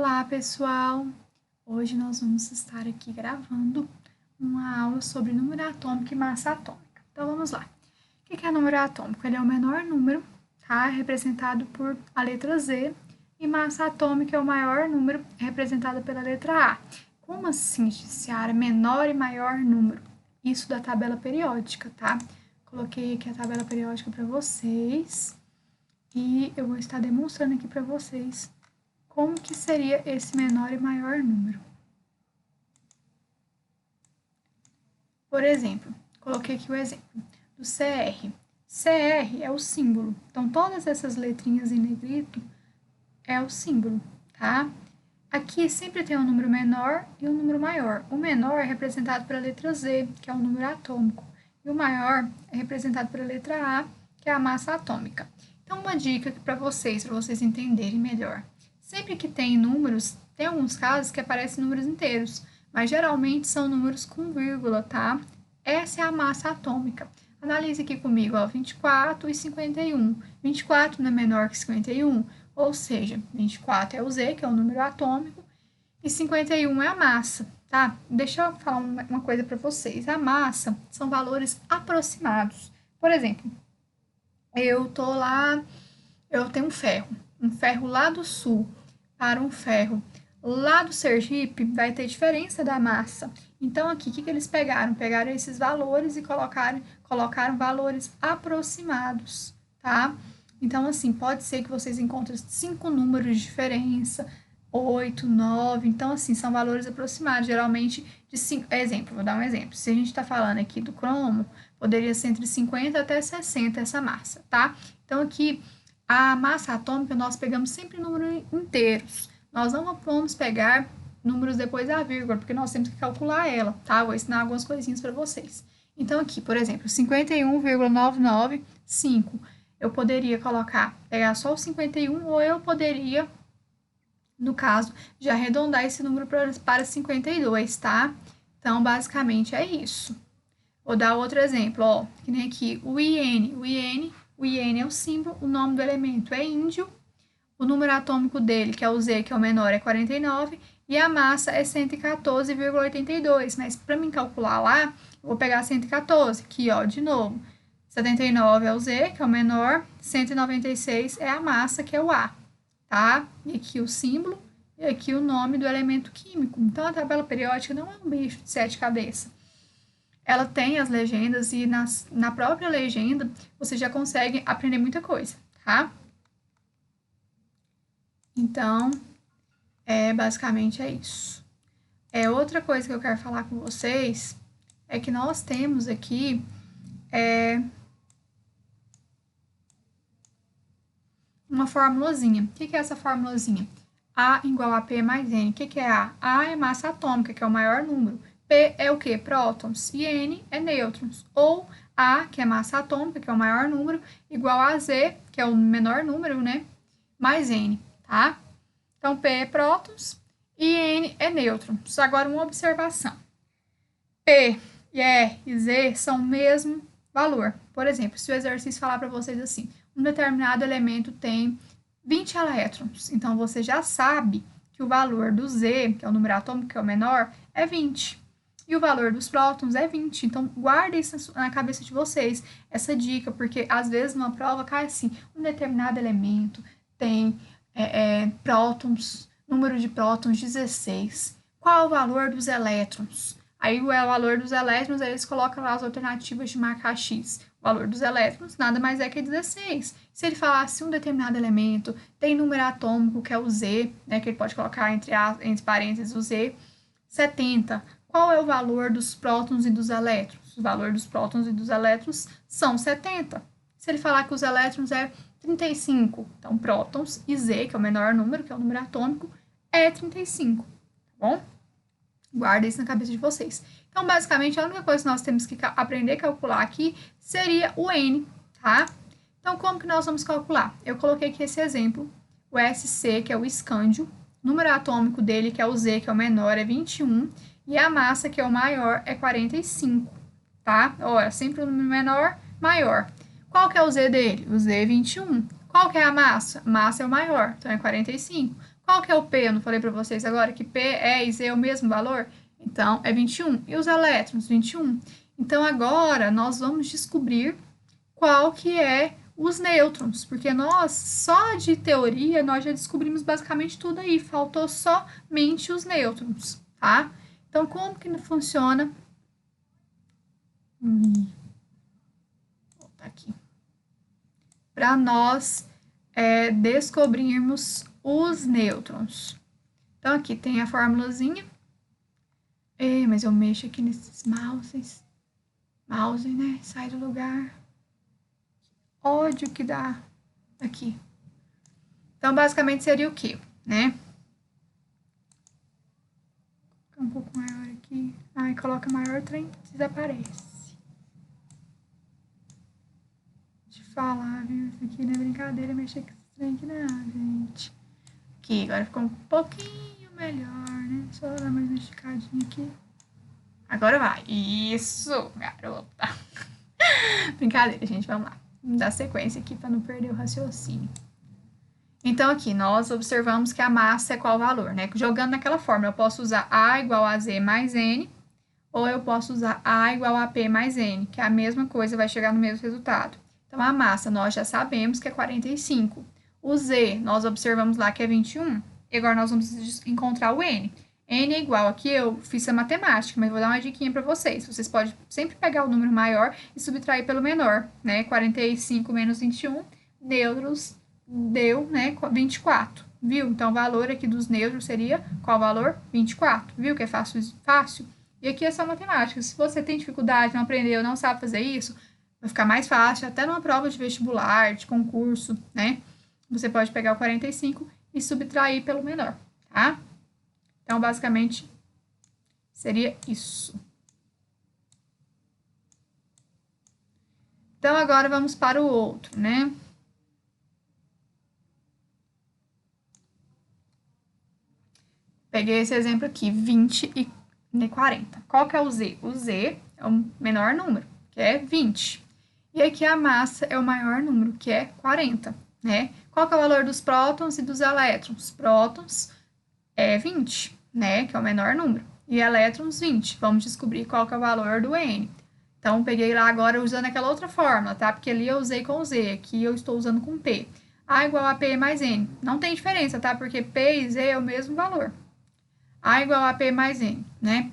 Olá, pessoal! Hoje nós vamos estar aqui gravando uma aula sobre número atômico e massa atômica. Então, vamos lá. O que é número atômico? Ele é o menor número, tá? Representado por a letra Z. E massa atômica é o maior número, representado pela letra A. Como assim, Ciara? Menor e maior número? Isso da tabela periódica, tá? Coloquei aqui a tabela periódica para vocês. E eu vou estar demonstrando aqui para vocês como que seria esse menor e maior número. Por exemplo, coloquei aqui o exemplo do CR. CR é o símbolo. Então, todas essas letrinhas em negrito é o símbolo, tá? Aqui sempre tem um número menor e um número maior. O menor é representado pela letra Z, que é o número atômico. E o maior é representado pela letra A, que é a massa atômica. Então, uma dica para vocês entenderem melhor. Sempre que tem números, tem alguns casos que aparecem números inteiros, mas geralmente são números com vírgula, tá? Essa é a massa atômica. Analise aqui comigo, ó, 24 e 51. 24 não é menor que 51, ou seja, 24 é o Z, que é o número atômico, e 51 é a massa, tá? Deixa eu falar uma coisa para vocês. A massa são valores aproximados. Por exemplo, eu tenho um ferro lá do sul para um ferro lá do Sergipe, vai ter diferença da massa. Então, aqui, o que eles pegaram? Pegaram esses valores e colocaram valores aproximados, tá? Então, assim, pode ser que vocês encontrem 5 números de diferença, 8, 9. Então, assim, são valores aproximados, geralmente de 5. Exemplo, vou dar um exemplo. Se a gente está falando aqui do cromo, poderia ser entre 50 até 60 essa massa, tá? Então, aqui, a massa atômica, nós pegamos sempre números inteiros. Nós não vamos pegar números depois da vírgula, porque nós temos que calcular ela, tá? Vou ensinar algumas coisinhas para vocês. Então, aqui, por exemplo, 51,995. Eu poderia pegar só o 51, ou eu poderia, no caso, já arredondar esse número para 52, tá? Então, basicamente, é isso. Vou dar outro exemplo, ó, que nem aqui, o IN. O IN é o símbolo, o nome do elemento é índio, o número atômico dele, que é o Z, que é o menor, é 49, e a massa é 114,82. Mas para mim calcular lá, eu vou pegar 114, aqui, ó, de novo. 79 é o Z, que é o menor, 196 é a massa, que é o A, tá? E aqui o símbolo, e aqui o nome do elemento químico. Então, a tabela periódica não é um bicho de 7 cabeças. Ela tem as legendas e na própria legenda você já consegue aprender muita coisa, tá? Então, basicamente é isso. Outra coisa que eu quero falar com vocês é que nós temos aqui uma formulazinha. O que é essa formulazinha? A igual a P mais N. O que é A? A é massa atômica, que é o maior número. P é o quê? Prótons. E N é nêutrons. Ou A, que é massa atômica, que é o maior número, igual a Z, que é o menor número, né? Mais N, tá? Então, P é prótons e N é nêutrons. Agora, uma observação. P, R e Z são o mesmo valor. Por exemplo, se o exercício falar para vocês assim, um determinado elemento tem 20 elétrons. Então, você já sabe que o valor do Z, que é o número atômico, que é o menor, é 20. E o valor dos prótons é 20. Então, guardem isso na cabeça de vocês, essa dica, porque às vezes numa prova cai assim, um determinado elemento tem prótons, número de prótons 16. Qual é o valor dos elétrons? Aí o valor dos elétrons, aí eles colocam lá as alternativas de marcar X. O valor dos elétrons nada mais é que 16. Se ele falasse um determinado elemento tem número atômico, que é o Z, né, que ele pode colocar entre parênteses o Z, 70. Qual é o valor dos prótons e dos elétrons? O valor dos prótons e dos elétrons são 70. Se ele falar que os elétrons é 35, então prótons e Z, que é o menor número, que é o número atômico, é 35, tá bom? Guarda isso na cabeça de vocês. Então, basicamente, a única coisa que nós temos que aprender a calcular aqui seria o N, tá? Então, como que nós vamos calcular? Eu coloquei aqui esse exemplo, o SC, que é o escândio, o número atômico dele, que é o Z, que é o menor, é 21, e a massa, que é o maior, é 45, tá? Ora, sempre o número menor, maior. Qual que é o Z dele? O Z é 21. Qual que é a massa? A massa é o maior, então é 45. Qual que é o P? Eu não falei para vocês agora que P é e Z é o mesmo valor? Então, é 21. E os elétrons? 21. Então, agora, nós vamos descobrir qual que é os nêutrons, porque nós, só de teoria, nós já descobrimos basicamente tudo aí, faltou somente os nêutrons, tá? Então, como que funciona? Vou voltar aqui. Para nós descobrirmos os nêutrons. Então, aqui tem a formulazinha. Mas eu mexo aqui nesses mouses. Mouse, né? Sai do lugar. Ódio que dá aqui. Então, basicamente, seria o quê, né? Fica um pouco maior aqui. Ai, coloca maior, o trem desaparece. Deixa eu falar, viu? Isso aqui não é brincadeira, mexer com esse trem aqui não, gente. Aqui, agora ficou um pouquinho melhor, né? Só dar mais uma esticadinha aqui. Agora vai. Isso, garota. Brincadeira, gente, vamos lá. Vamos dar sequência aqui para não perder o raciocínio. Então, aqui, nós observamos que a massa é qual valor, né? Jogando naquela fórmula, eu posso usar A igual a Z mais N, ou eu posso usar A igual a P mais N, que é a mesma coisa, vai chegar no mesmo resultado. Então, a massa, nós já sabemos que é 45. O Z, nós observamos lá que é 21. E agora, nós vamos encontrar o N. N é igual, aqui eu fiz a matemática, mas vou dar uma diquinha para vocês. Vocês podem sempre pegar o número maior e subtrair pelo menor, né? 45 menos 21, nêutrons, deu, né, 24, viu? Então, o valor aqui dos nêutrons seria qual valor? 24, viu que é fácil? Fácil? E aqui é só matemática. Se você tem dificuldade, não aprendeu, não sabe fazer isso, vai ficar mais fácil, até numa prova de vestibular, de concurso, né? Você pode pegar o 45 e subtrair pelo menor, tá? Então, basicamente, seria isso. Então, agora vamos para o outro, né? Peguei esse exemplo aqui, 20 e 40. Qual que é o Z? O Z é o menor número, que é 20. E aqui a massa é o maior número, que é 40, né? Qual que é o valor dos prótons e dos elétrons? Prótons é 20, né? Que é o menor número. E elétrons, 20. Vamos descobrir qual que é o valor do N. Então, peguei lá agora usando aquela outra fórmula, tá? Porque ali eu usei com Z, aqui eu estou usando com P. A igual a P mais N. Não tem diferença, tá? Porque P e Z é o mesmo valor. A igual a P mais N, né?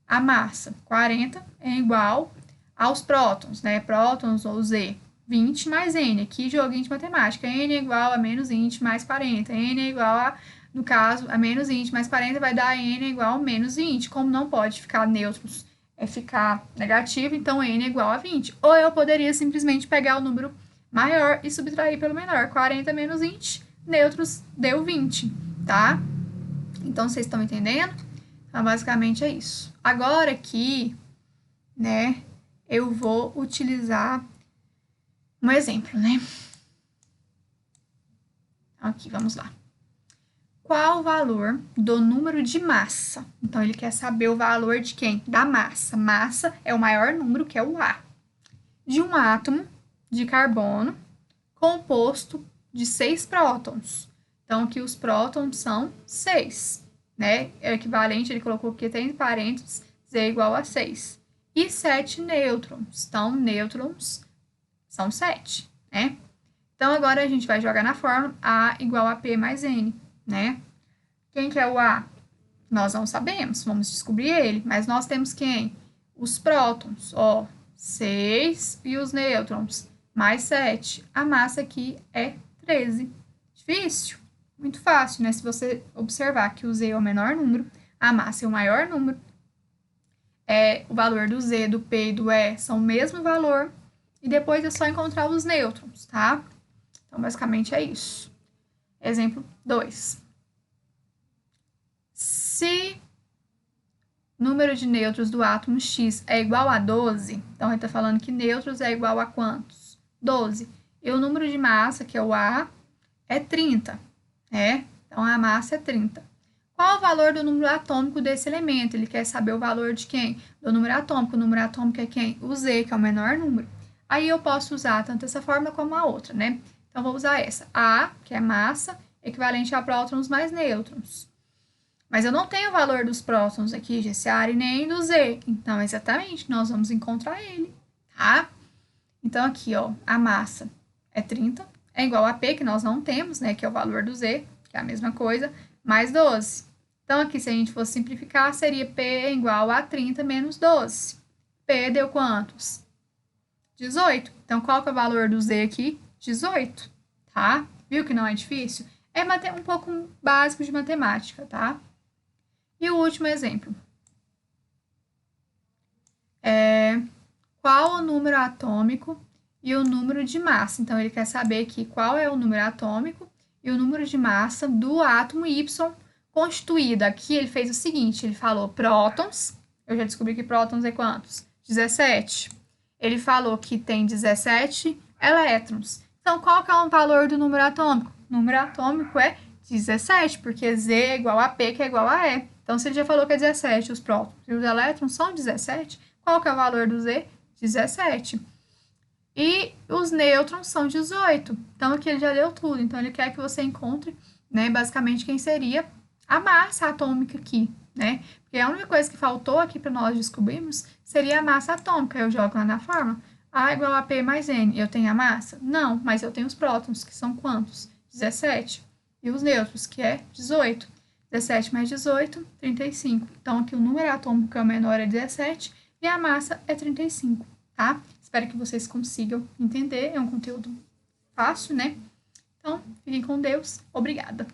A massa, 40, é igual aos prótons, né? Prótons ou Z, 20 mais N. Aqui, joguinho de matemática. N é igual a menos 20 mais 40. N é igual a, no caso, a menos 20 mais 40 vai dar N é igual a menos 20. Como não pode ficar nêutrons, ficar negativo, então N é igual a 20. Ou eu poderia simplesmente pegar o número maior e subtrair pelo menor. 40 menos 20, nêutrons deu 20, tá? Então, vocês estão entendendo? Então, basicamente é isso. Agora aqui, né, eu vou utilizar um exemplo, né? Aqui, vamos lá. Qual o valor do número de massa? Então, ele quer saber o valor de quem? Da massa. Massa é o maior número, que é o A. De um átomo de carbono composto de 6 prótons. Então, aqui os prótons são 6, né? É equivalente, ele colocou aqui, tem parênteses, Z é igual a 6. E 7 nêutrons. Então, nêutrons são 7, né? Então, agora a gente vai jogar na fórmula A igual a P mais N, né? Quem que é o A? Nós não sabemos, vamos descobrir ele. Mas nós temos quem? Os prótons, ó, 6 e os nêutrons, mais 7. A massa aqui é 13. Difícil? Muito fácil, né? Se você observar que o Z é o menor número, a massa é o maior número, o valor do Z, do P e do E são o mesmo valor, e depois é só encontrar os nêutrons, tá? Então, basicamente é isso. Exemplo 2. Se o número de nêutrons do átomo X é igual a 12, então ele está falando que nêutrons é igual a quantos? 12. E o número de massa, que é o A, é 30, né? Então, a massa é 30. Qual o valor do número atômico desse elemento? Ele quer saber o valor de quem? Do número atômico. O número atômico é quem? O Z, que é o menor número. Aí eu posso usar tanto essa fórmula como a outra, né? Então, vou usar essa. A, que é massa, equivalente a prótons mais nêutrons. Mas eu não tenho o valor dos prótons aqui, GCR, nem do Z. Então, exatamente, nós vamos encontrar ele, tá? Então, aqui, ó, a massa é 30, é igual a P, que nós não temos, né, que é o valor do Z, que é a mesma coisa, mais 12. Então, aqui, se a gente fosse simplificar, seria P igual a 30 menos 12. P deu quantos? 18. Então, qual que é o valor do Z aqui? 18, tá? Viu que não é difícil? É um pouco básico de matemática, tá? E o último exemplo. Qual o número atômico e o número de massa? Então, ele quer saber aqui qual é o número atômico e o número de massa do átomo Y constituído. Aqui ele fez o seguinte, ele falou prótons, eu já descobri que prótons é quantos? 17. Ele falou que tem 17 elétrons. Então, qual que é o valor do número atômico? O número atômico é 17, porque Z é igual a P, que é igual a E. Então, se ele já falou que é 17, os prótons e os elétrons são 17, qual que é o valor do Z? 17. E os nêutrons são 18. Então, aqui ele já deu tudo. Então, ele quer que você encontre, né, basicamente, quem seria a massa atômica aqui, né? Porque a única coisa que faltou aqui para nós descobrirmos seria a massa atômica. Eu jogo lá na fórmula. A igual a P mais N. Eu tenho a massa? Não, mas eu tenho os prótons, que são quantos? 17. E os nêutrons, que é 18. 17 mais 18, 35. Então, aqui o número atômico é o menor, é 17, e a massa é 35, tá? Espero que vocês consigam entender. É um conteúdo fácil, né? Então, fiquem com Deus. Obrigada.